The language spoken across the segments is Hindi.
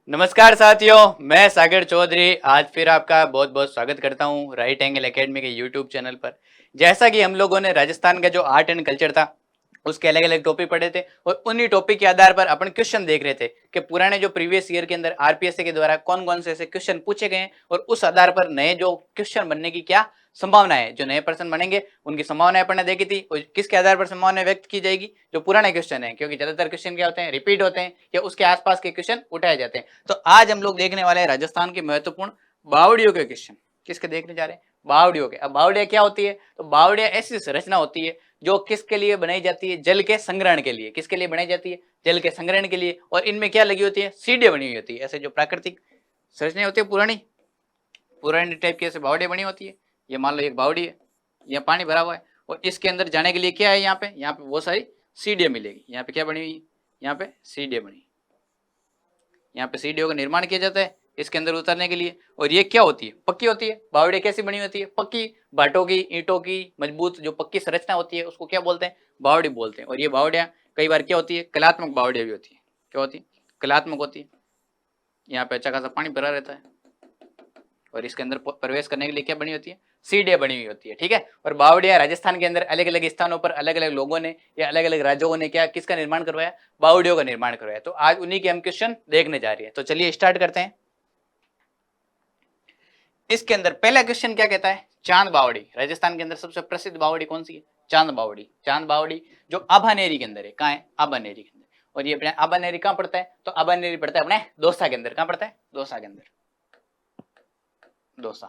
नमस्कार साथियों, मैं सागर चौधरी आज फिर आपका बहुत बहुत स्वागत करता हूं राइट एंगल एकेडमी के यूट्यूब चैनल पर। जैसा कि हम लोगों ने राजस्थान का जो आर्ट एंड कल्चर था उसके अलग अलग टॉपिक पढ़े थे और उन्हीं टॉपिक के आधार पर अपन क्वेश्चन देख रहे थे कि पुराने जो प्रीवियस ईयर के अंदर आरपीएससी के द्वारा कौन कौन से ऐसे क्वेश्चन पूछे गए हैं और उस आधार पर नए जो क्वेश्चन बनने की क्या संभावना है, जो नए प्रश्न बनेंगे उनकी संभावनाएं अपन ने देखी थी और किसके आधार पर संभावना व्यक्त की जाएगी, जो पुराने क्वेश्चन है, क्योंकि ज्यादातर क्वेश्चन क्या होते हैं, रिपीट होते हैं या उसके आसपास के क्वेश्चन उठाए जाते हैं। तो आज हम लोग देखने वाले हैं राजस्थान के महत्वपूर्ण बावड़ियों के क्वेश्चन। किसके देखने जा रहे हैं? बावड़ियों के। अब बावड़िया क्या होती है? तो बावड़िया ऐसी संरचना होती है जो किसके लिए बनाई जाती है? जल के संग्रहण के लिए। किसके लिए बनाई जाती है? जल के संग्रहण के लिए। और इनमें क्या लगी होती है? सीढ़ियां बनी हुई होती है। ऐसे जो प्राकृतिक संरचना होती है पुरानी पुरानी टाइप की ऐसे बावड़ियां बनी होती है। ये मान लो एक बावड़ी है, यहाँ पानी भरा हुआ है और इसके अंदर जाने के लिए क्या है? यहाँ पे बहुत सारी सीढ़ियां मिलेगी। यहाँ पे क्या बनी हुई है? यहाँ पे सीढ़ियां बनी। यहाँ पे सीढ़ियों का निर्माण किया जाता है इसके अंदर उतरने के लिए। और ये क्या होती है? पक्की होती है। बावड़ी कैसी बनी होती है? पक्की, भाटों की, ईंटों की मजबूत जो पक्की संरचना होती है उसको क्या बोलते हैं? बावड़ी बोलते हैं। और ये बावड़ियां कई बार क्या होती है? कलात्मक बावड़ियां भी होती है। क्या होती है? कलात्मक होती है। यहाँ पे अच्छा खासा पानी भरा रहता है और इसके अंदर प्रवेश करने के लिए क्या बनी होती है? सीढ़ियां बनी हुई होती है। ठीक है। और बावड़िया राजस्थान के अंदर अलग अलग स्थानों पर अलग अलग लोगों ने या अलग अलग राज्यों ने क्या किसका निर्माण करवाया? बावड़ियों का निर्माण करवाया। तो आज उन्हीं के हम क्वेश्चन देखने जा रहे हैं। तो चलिए स्टार्ट करते हैं। इसके अंदर पहला क्वेश्चन क्या कहता है? चांद बावड़ी। राजस्थान के अंदर सबसे प्रसिद्ध बावड़ी कौन सी है? चांद बावड़ी। चांद बावड़ी जो आभानेरी के अंदर है। कहाँ है? आभानेरी के अंदर। और ये अपने आभानेरी कहाँ पड़ता है? तो आभानेरी पड़ता है अपने दौसा के अंदर। कहाँ पड़ता है? दौसा के अंदर। दौसा।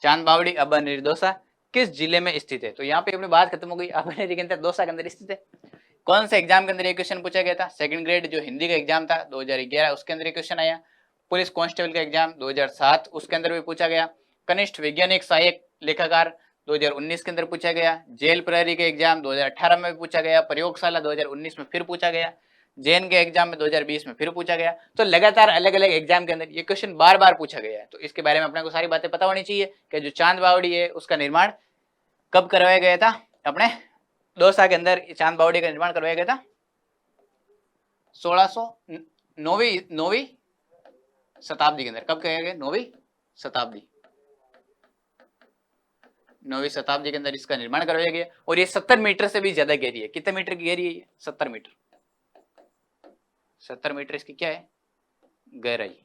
चांद बावड़ी आभानेरी दौसा किस जिले में स्थित है? तो यहाँ पे अपनी बात खत्म हो गई। आभानेरी के अंदर दौसा के अंदर स्थित है। कौन से एग्जाम के अंदर ये क्वेश्चन पूछा गया था? सेकंड ग्रेड जो हिंदी का एग्जाम था 2011 उसके अंदर ये क्वेश्चन आया। पुलिस कांस्टेबल का एग्जाम 2007 उसके अंदर भी पूछा गया। कनिष्ठ वैज्ञानिक सहायक लेखाकार 2019 के अंदर पूछा गया। जेल प्रहरी के एग्जाम 2018 में भी पूछा गया। प्रयोगशाला 2019 में फिर पूछा गया। जेन के एग्जाम में 2020 में फिर पूछा गया। तो लगातार अलग अलग एग्जाम के अंदर ये क्वेश्चन बार बार पूछा गया है। तो इसके बारे में अपने को सारी बातें पता होनी चाहिए कि जो चांद बावड़ी है उसका निर्माण कब करवाया गया था? अपने दौसा के अंदर चांद बावड़ी का निर्माण करवाया गया था 1609वीं शताब्दी के अंदर। कब कहा गया? 9वीं शताब्दी। 9वीं शताब्दी के अंदर इसका निर्माण करवाया गया। और ये 70 मीटर से भी ज्यादा गहरी है। कितने मीटर की गहरी है ये? 70 मीटर। 70 मीटर इसकी क्या है? गहराई।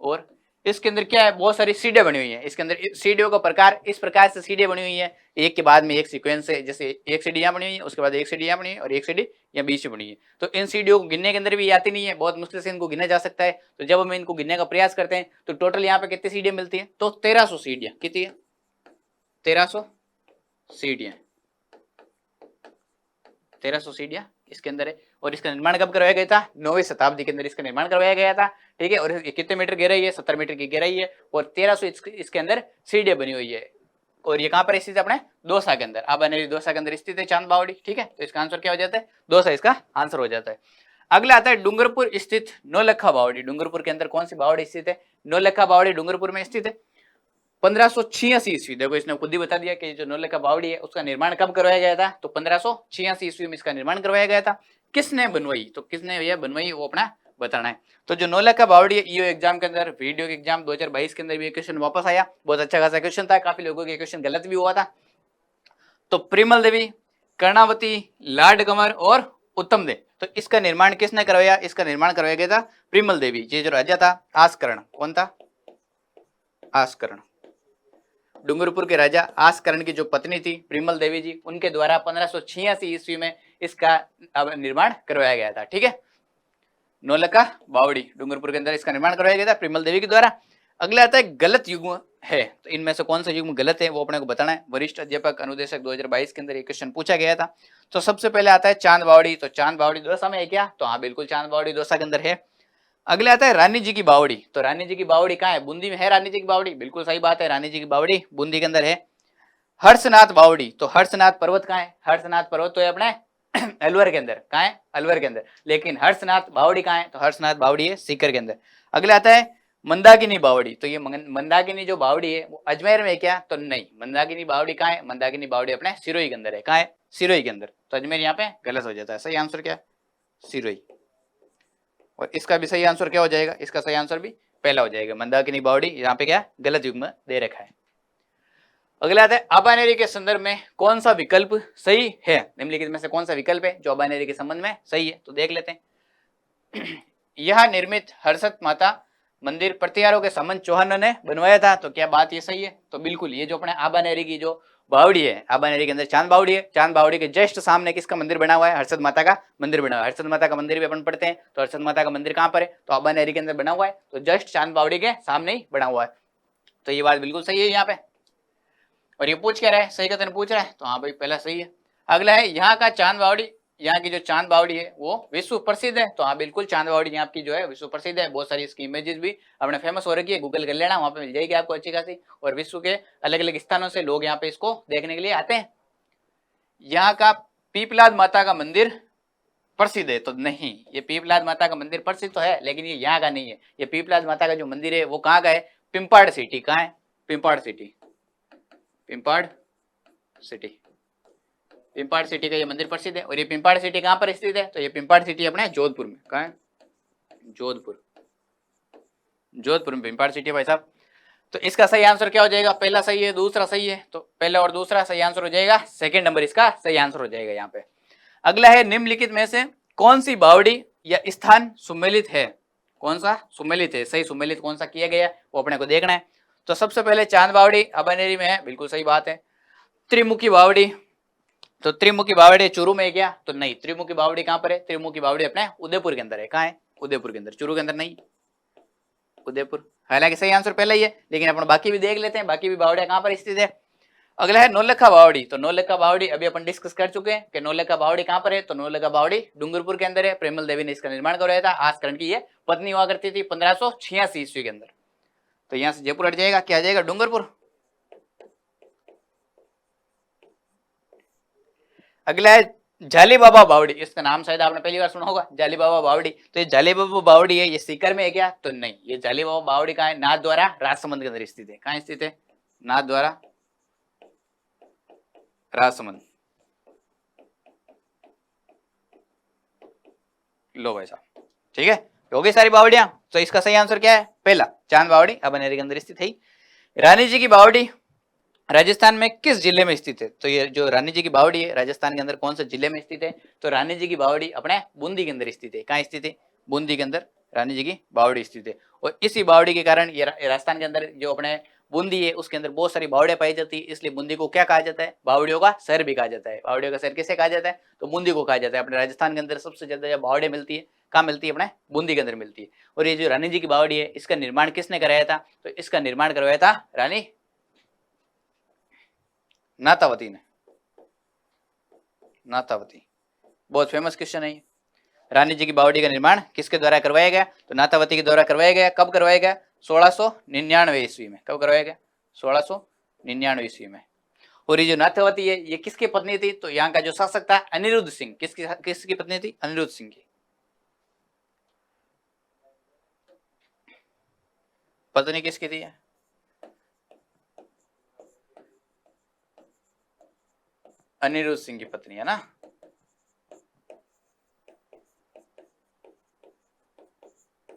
और इसके अंदर क्या है? बहुत सारी सीढ़ियां बनी हुई है। इसके अंदर सीढ़ियों का प्रकार इस प्रकार से सीढ़ियां बनी हुई है, एक के बाद में एक सीक्वेंस है। जैसे एक सीढ़ी यहाँ बनी हुई है, उसके बाद एक सीढ़ी यहाँ बनी है और एक सीढ़ी यहाँ बीच में बनी है। तो इन सीढ़ियों को गिनने के अंदर भी आती नहीं है, बहुत मुश्किल से इनको गिना जा सकता है। तो जब हम इनको गिनने का प्रयास करते हैं तो टोटल यहाँ पे कितनी सीढ़ियां मिलती है? तो 1300 सीढ़ियां। कितनी है? 1300 सीढ़ियां। 1300 सीढ़ियां इसके अंदर है। और इसका निर्माण कब करवाया गया था? 9वीं शताब्दी के अंदर इसका निर्माण करवाया गया था। ठीक है। और कितने मीटर गहराई है? 70 मीटर की गहराई है और 1300 इसके अंदर सीढ़ियां बनी हुई है। और ये कहां पर स्थित है? अपने दौसा के अंदर। आभानेरी दौसा के अंदर स्थित है चांद बावड़ी। ठीक है। तो इसका आंसर क्या हो जाता है? दौसा इसका आंसर हो जाता है। अगला आता है डूंगरपुर स्थित नौलखा बावड़ी। डूंगरपुर के अंदर कौन सी बावड़ी स्थित है? नौलखा बावड़ी डूंगरपुर में स्थित है। 1586 ईस्वी। देखो इसने खुद ही बता दिया कि जो नौलखा बावड़ी है उसका निर्माण कब करवाया गया था? तो 1586 ईस्वी में इसका निर्माण करवाया गया था। किसने बनवाई? तो किसने यह बनवाई वो अपना बताना है। तो जो नौलखा बावड़ी है ईओ एग्जाम के अंदर, वीडियो के एग्जाम 2022 के अंदर भी क्वेश्चन वापस आया। बहुत अच्छा खासा क्वेश्चन था, काफी लोगों के क्वेश्चन गलत भी हुआ था। तो प्रिमल देवी, कर्णावती, लाड कंवर और उत्तम देव। तो इसका निर्माण किसने करवाया? इसका निर्माण करवाया गया था प्रिमल देवी। ये जो राजा था आसकरण। कौन था? आसकरण। डूंगरपुर के राजा आसकरण की जो पत्नी थी प्रिमल देवी जी, उनके द्वारा 1586 ईस्वी में इसका निर्माण करवाया गया था। ठीक है। नौलखा बावड़ी डूंगरपुर के अंदर इसका निर्माण करवाया गया था प्रिमल देवी के द्वारा। अगला आता है गलत युग्म है। तो इनमें से कौन सा युग्म गलत है वो अपने को बताना है। वरिष्ठ अध्यापक अनुदेशक 2022 के अंदर ये क्वेश्चन पूछा गया था। तो सबसे पहले आता है चांद बावड़ी। तो चांद बावड़ी दौसा में है क्या? तो हाँ बिल्कुल चांद बावड़ी दौसा के अंदर है। अगले आता है रानी जी की बावड़ी। तो रानी जी की बावड़ी कहाँ है? बूंदी में है रानी जी की बावड़ी। बिल्कुल सही बात है, रानी जी की बावड़ी बूंदी के अंदर है। हर्षनाथ बावड़ी। तो हर्षनाथ पर्वत कहाँ है? हर्षनाथ पर्वत तो है अपने अलवर के अंदर। कहाँ है? अलवर के अंदर। लेकिन हर्षनाथ बावड़ी कहाँ है? तो हर्षनाथ बावड़ी है सीकर के अंदर। अगले आता है मंदाकिनी बावड़ी। तो ये मंदाकिनी जो बावड़ी है वो अजमेर में है क्या? तो नहीं, मंदाकिनी बावड़ी कहाँ है? मंदाकिनी बावड़ी अपने सिरोही के अंदर है। कहाँ है? सिरोही के अंदर। तो अजमेर यहाँ पे गलत हो जाता है। सही आंसर क्या है? सिरोही। और इसका भी सही आंसर क्या हो जाएगा, इसका सही आंसर भी पहला हो जाएगा। मंदाकिनी बावड़ी यहाँ पे क्या गलत युग्म दे रखा है। अगला आता है अबानेरी के संदर्भ में कौन सा विकल्प सही है, निम्नलिखित में से कौन सा विकल्प है जो अबानेरी के संबंध में सही है, तो देख लेते हैं। यह निर्मित हर्षद माता मंदिर प्रतिहारों के सामंत चौहान ने बनवाया था, तो क्या बात ये सही है, तो बिल्कुल। ये जो अपने आबानेरी की जो बावड़ी है, आबानेरी के अंदर चांद बावड़ी है, चांद बावड़ी के जस्ट सामने किसका मंदिर बना हुआ है, हर्षद माता का मंदिर बना हुआ है। हर्षद माता का मंदिर भी अपन पढ़ते हैं, तो हर्षद माता का मंदिर कहाँ पर है, तो आबानेरी के अंदर बना हुआ है, तो जस्ट चांद बावड़ी के सामने ही बना हुआ है। तो ये बात बिल्कुल सही है यहाँ पे। और ये पूछ क्या रहा है, सही कथन पूछ रहा है, तो हाँ भाई पहला सही है। अगला है यहाँ का चांद बावड़ी, यहाँ की जो चांद बावड़ी है वो विश्व प्रसिद्ध है, तो हाँ बिल्कुल चांद बावड़ी यहाँ की जो है विश्व प्रसिद्ध है। बहुत सारी इसकी इमेजेस भी अपने फेमस हो रखी है, गूगल कर लेना, वहां पे मिल जाएगी आपको अच्छी खासी। और विश्व के अलग अलग स्थानों से लोग यहाँ पे इसको देखने के लिए आते हैं। यहाँ का पीपलाद माता का मंदिर प्रसिद्ध है, तो नहीं, ये पीपलाद माता का मंदिर प्रसिद्ध तो है लेकिन ये यहाँ का नहीं है। ये पीपलाद माता का जो मंदिर है वो कहाँ का है, पिंपाड़ सिटी। कहाँ है, पिंपाड़ सिटी, पिंपाड़ सिटी, पिंपाड़ सिटी का ये मंदिर प्रसिद्ध है। और ये पिंपाड़ सिटी कहाँ पर स्थित है, तो ये पिंपाड़ सिटी अपने जोधपुर में। कहाँ है, जोधपुर, जोधपुर में पिंपाड़ सिटी भाई साहब। तो इसका सही आंसर क्या हो जाएगा, पहला सही है, दूसरा सही है, तो पहला और दूसरा सही आंसर हो जाएगा, सेकंड नंबर इसका सही आंसर हो जाएगा यहाँ पे। अगला है निम्नलिखित में से कौन सी बावड़ी या स्थान सुमेलित है, कौन सा सुमेलित है, सही सुमेलित कौन सा किया गया वो अपने को देखना है। तो सबसे पहले चांद बावड़ी अबानेरी में है, बिल्कुल सही बात है। त्रिमुखी बावड़ी, तो त्रिमुखी बावड़ी चूरू में है क्या, तो नहीं, त्रिमुखी बावड़ी कहां पर है, त्रिमुखी बावड़ी अपने उदयपुर के अंदर है। कहां है, उदयपुर के अंदर, चूरू के अंदर नहीं, उदयपुर। हालांकि सही आंसर पहला ही है, लेकिन अपन बाकी भी देख लेते हैं, बाकी भी बावड़ियां कहां पर स्थित है। अगला है नौलखा बावड़ी, तो नौलखा बावड़ी अभी अपन डिस्कस कर चुके हैं कि नौलखा बावड़ी कहां पर है, तो नौलखा बावड़ी डूंगरपुर के अंदर है। प्रेमल देवी ने इसका निर्माण करवाया था, आसकरण की ये पत्नी हुआ करती थी 1586 ईस्वी के अंदर। तो यहां से जयपुर हट जाएगा, क्या आ जाएगा, डूंगरपुर। अगला है जाली बाबा बावड़ी, इसका नाम शायद आपने पहली बार सुना होगा, जाली बाबा बावड़ी। तो ये जाली बाबा बावड़ी है, ये सीकर में है क्या, तो नहीं, ये जाली बाबा बावड़ी कहाँ है, नाथ द्वारा राजसमंद के अंदर स्थित है। कहाँ स्थित है, नाथ द्वारा राजसमंद। लो भाई साहब, ठीक है, हो गई सारी बावड़ियां। तो इसका सही आंसर क्या है, पहला चांद बावड़ी अबानेरी के अंदर स्थित है। रानी जी की बावड़ी राजस्थान में किस जिले में स्थित है, तो ये जो रानी जी की बावड़ी है राजस्थान के अंदर कौन से जिले में स्थित है, तो रानी जी की बावड़ी अपने बूंदी के अंदर स्थित है। कहाँ स्थित है, बूंदी के अंदर रानी जी की बावड़ी स्थित है। और इसी बावड़ी के कारण ये राजस्थान के अंदर जो अपने बूंदी है उसके अंदर बहुत सारी बावड़ियां पाई जाती है, इसलिए बूंदी को क्या कहा जाता है, बावड़ियों का शहर भी कहा जाता है। बावड़ियों का शहर किसे कहा जाता है, तो बूंदी को कहा जाता है। अपने राजस्थान के अंदर सबसे ज्यादा जब बावड़ियां मिलती है, कहाँ मिलती है, अपने बूंदी के अंदर मिलती है। और ये जो रानी जी की बावड़ी है इसका निर्माण किसने कराया था, तो इसका निर्माण करवाया था रानी नाथावती ने। नाथावती, बहुत फेमस क्वेश्चन है ये। रानी जी की बावड़ी का निर्माण किसके द्वारा करवाया गया, तो नाथावती के द्वारा करवाया गया। कब करवाया गया, 1699 ईस्वी में। कब करवाया गया, 1699 ईस्वी में। और ये जो नाथावती है ये किसकी पत्नी थी, तो यहाँ का जो शासक था अनिरुद्ध सिंह, किसकी पत्नी थी, अनिरुद्ध सिंह की पत्नी किसकी थी, अनिरुद्ध सिंह की पत्नी है ना।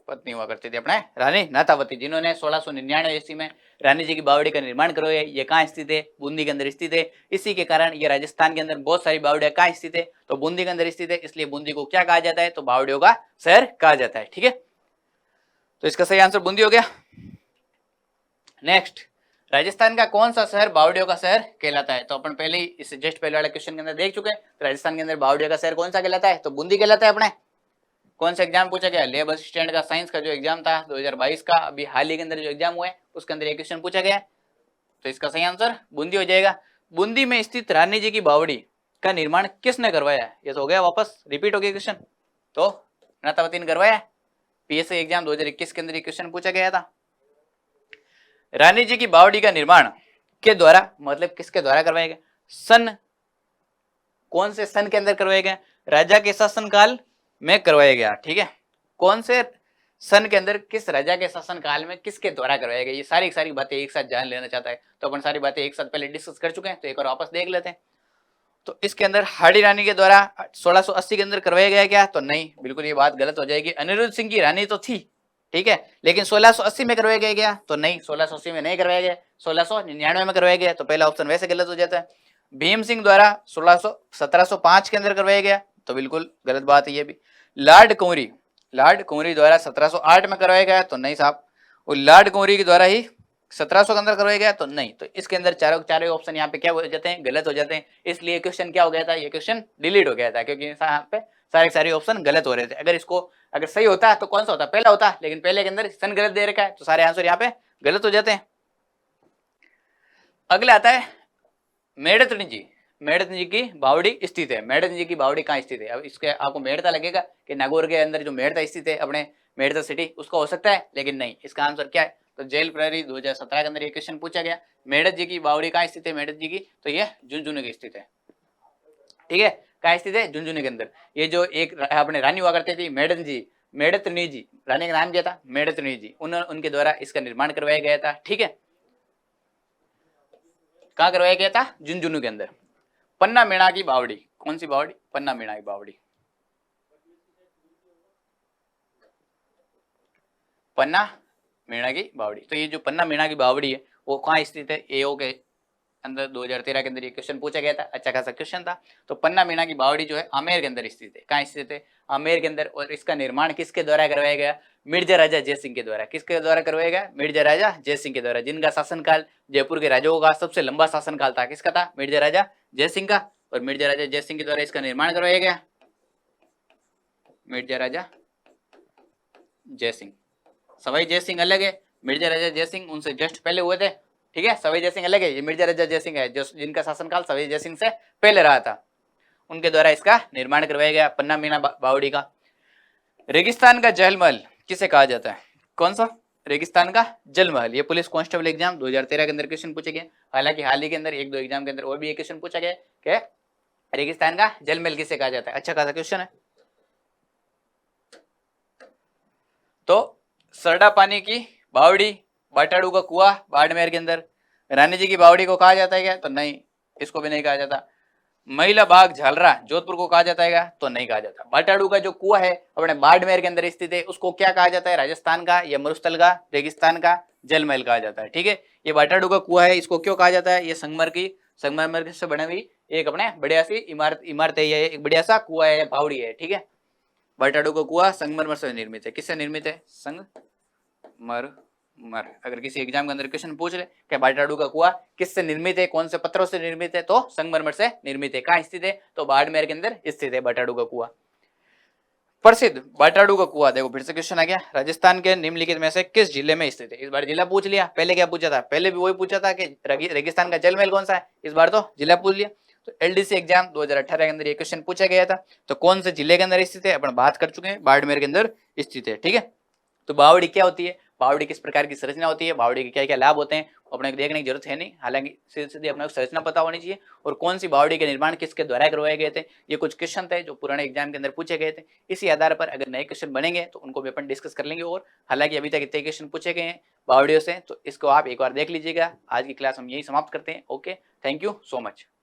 पत्नी हुआ करती थी अपने रानी नाथावती, जिन्होंने 1699 ईस्वी में रानी जी की बावड़ी का निर्माण करवाया। ये कहाँ स्थित है, बूंदी के अंदर स्थित है। इसी के कारण ये राजस्थान के अंदर बहुत सारी बावड़ियां कहाँ स्थित है, तो बूंदी के अंदर स्थित है, इसलिए बूंदी को क्या कहा जाता है, तो बावड़ियों का शहर कहा जाता है। ठीक है, तो इसका सही आंसर बूंदी हो गया। नेक्स्ट, राजस्थान का कौन सा शहर बावड़ियों का शहर कहलाता है, तो अपन पहले ही इस जस्ट पहले वाले क्वेश्चन के अंदर देख चुके हैं। तो राजस्थान के अंदर बावड़ियों का शहर कौन सा कहलाता है, तो बूंदी कहलाता है। अपने कौन सा एग्जाम पूछा गया, लेब असिस्टेंट का साइंस का जो एग्जाम था 2022 का, अभी हाल ही के अंदर जो एग्जाम हुआ है उसके अंदर ये क्वेश्चन पूछा गया। तो इसका सही आंसर बूंदी हो जाएगा। बूंदी में स्थित रानी जी की बावड़ी का निर्माण किसने करवाया, ये तो हो गया, वापस रिपीट हो गया क्वेश्चन, तो नाथावती ने करवाया। पीएससी एग्जाम 2021 के अंदर ये क्वेश्चन पूछा गया था। रानी जी की बावड़ी का निर्माण के द्वारा, मतलब किसके द्वारा करवाया गया, सन, कौन से सन के अंदर करवाया गया, राजा के शासनकाल में करवाया गया। ठीक है, कौन से सन के अंदर, किस राजा के शासन काल में, किसके द्वारा करवाया गया, ये सारी बातें एक साथ जान लेना चाहता है तो अपन सारी बातें एक साथ पहले डिस्कस कर चुके हैं, तो एक और वापस देख लेते हैं। तो इसके अंदर हाड़ी रानी के द्वारा 1680 के अंदर करवाया गया क्या? तो नहीं, बिल्कुल ये बात गलत हो जाएगी। अनिरुद्ध सिंह की रानी तो थी, ठीक है, लेकिन 1680 में करवाया गया क्या? तो नहीं, 1680 में नहीं करवाया गया, 1699 में करवाया गया। तो पहला ऑप्शन वैसे गलत हो जाता है। भीम सिंह द्वारा 1705 के अंदर करवाया गया, तो बिल्कुल गलत बात है ये भी। लॉर्ड कुंवरी द्वारा 1708 में करवाया गया, तो नहीं साहब। और लॉर्ड कुंवरी के द्वारा ही 1700 के अंदर करवाया गया, तो नहीं। तो इसके अंदर चारों ऑप्शन यहाँ पे क्या हो जाते हैं? गलत हो जाते हैं। इसलिए क्वेश्चन क्या हो गया था? ये क्वेश्चन डिलीट हो गया था, क्योंकि यहाँ पे सारे ऑप्शन गलत हो रहे थे। अगर सही होता तो कौन सा होता? पहला होता, लेकिन पहले के अंदर सन गलत दे रखा है, तो सारे आंसर यहाँ पे गलत हो जाते हैं। अगला आता है मेड़तनी जी की बावड़ी स्थित है। मेड़तनी जी की बावड़ी कहाँ स्थित है? अब इसके आपको मेड़ता लगेगा कि नागौर के अंदर जो मेड़ता स्थित है, अपने मेड़ता सिटी, उसका हो सकता है, लेकिन नहीं। इसका आंसर क्या है? तो जेल प्रहरी 2017 के अंदर ये क्वेश्चन पूछा गया, मेड़त जी की बावड़ी कहाँ स्थित है मेड़त जी की? तो ये झुंझुनू की स्थित है, ठीक है। कहाँ स्थित है? झुंझुनू के अंदर। ये जो एक अपने रानी हुआ करती थी मेड़तनी जी, रानी का नाम क्या था? मेड़तनी जी। उनके द्वारा इसका निर्माण करवाया गया था, ठीक है। कहाँ करवाया गया था? झुंझुनू के अंदर। पन्ना मीणा की बावड़ी, कौन सी बावड़ी? पन्ना मीणा की बावड़ी। पन्ना मीणा की बावड़ी। तो ये जो पन्ना मीणा की बावड़ी है वो कहाँ स्थित है? एओ के अंदर 2013 के अंदर ये क्वेश्चन पूछा गया था, अच्छा खासा क्वेश्चन था। तो पन्ना मीणा की बावड़ी जो है आमेर के अंदर स्थित है। कहाँ स्थित है? आमेर के अंदर। और इसका निर्माण किसके द्वारा करवाया गया? मिर्जा राजा जयसिंह के द्वारा। किसके द्वारा करवाया गया? मिर्जा राजा जयसिंह के द्वारा, जिनका शासनकाल जयपुर के राजाओं का सबसे लंबा शासनकाल था। किसका था? मिर्जा राजा जयसिंह का। और मिर्जा राजा जयसिंह के द्वारा इसका निर्माण करवाया गया। मिर्जा राजा जयसिंह, सवाई जयसिंह अलग है, मिर्जा राजा जयसिंह उनसे जस्ट पहले हुए थे, ठीक है। सवाई जयसिंह अलग है, ये मिर्जा राजा जयसिंह है जो जिनका शासनकाल सवाई जयसिंह से पहले रहा था। उनके द्वारा इसका निर्माण करवाया गया पन्ना मीणा बावड़ी का। रेगिस्तान का जलमहल किसे कहा जाता है? कौन सा? रेगिस्तान का जलमहल। ये पुलिस कांस्टेबल एग्जाम 2013 के अंदर क्वेश्चन पूछे गए। हालांकि हाल ही के अंदर 1-2 एग्जाम के अंदर और भी ये क्वेश्चन पूछा गया कि रेगिस्तान का जलमहल किसे कहा जाता है। अच्छा खासा क्वेश्चन है। तो सरडा पानी की बावड़ी, बाटाड़ू का कुआं बाड़मेर के अंदर। रानी जी की बावड़ी को कहा जाता है क्या? तो नहीं, इसको भी नहीं कहा जाता। महिला बाग झालरा जोधपुर को कहा जाता है क्या? तो नहीं कहा जाता। बाटाड़ू का जो कुआं है अपने बाड़मेर के अंदर स्थित है, उसको क्या कहा जाता है? राजस्थान का या मरुस्थल का, रेगिस्तान का जलमहल कहा जाता है, ठीक है। ये बाटाड़ू का कुआं है, इसको क्यों कहा जाता है? ये संगमरमर से बनी हुई एक अपने बढ़िया सी इमारत है, ये एक बढ़िया सा कुआं है, बावड़ी है, ठीक है। बाटाड़ू का कुआं संगमरमर से निर्मित है। किससे निर्मित है? संगमरमर। अगर किसी एग्जाम के अंदर क्वेश्चन पूछ ले कि बाटाड़ू का कुआं किससे निर्मित है, कौन से पत्थरों से निर्मित है, तो संगमरमर से निर्मित है। कहाँ स्थित है? तो बाड़मेर के अंदर स्थित है बाटाड़ू का कुआं। प्रसिद्ध बाटाड़ू का कुआं, देखो फिर से क्वेश्चन आ गया, राजस्थान के निम्नलिखित में से किस जिले में स्थित है? इस बार जिला पूछ लिया। पहले क्या पूछा था? पहले भी वही पूछा था कि रेगिस्तान का जलमहल कौन सा है, इस बार तो जिला पूछ लिया। तो एलडीसी एग्जाम 2018 के अंदर ये क्वेश्चन पूछा गया था। तो कौन से जिले के अंदर स्थित है अपन बात कर चुके हैं, बाड़मेर के अंदर स्थित है, ठीक है। तो बावड़ी क्या होती है, बावड़ी किस प्रकार की संरचना होती है, बावड़ी के क्या क्या लाभ होते हैं, अपने को देखने की जरूरत है नहीं। हालांकि सीधे सीधे अपने को संरचना पता होनी चाहिए और कौन सी बावड़ी के निर्माण किसके द्वारा करवाए गए थे। ये कुछ क्वेश्चन थे जो पुराने एग्जाम के अंदर पूछे गए थे। इसी आधार पर अगर नए क्वेश्चन बनेंगे तो उनको भी अपन डिस्कस कर लेंगे। और हालांकि अभी तक इतने क्वेश्चन पूछे गए हैं बावड़ियों से, तो इसको आप एक बार देख लीजिएगा। आज की क्लास हम यही समाप्त करते हैं। Okay, thank you so much.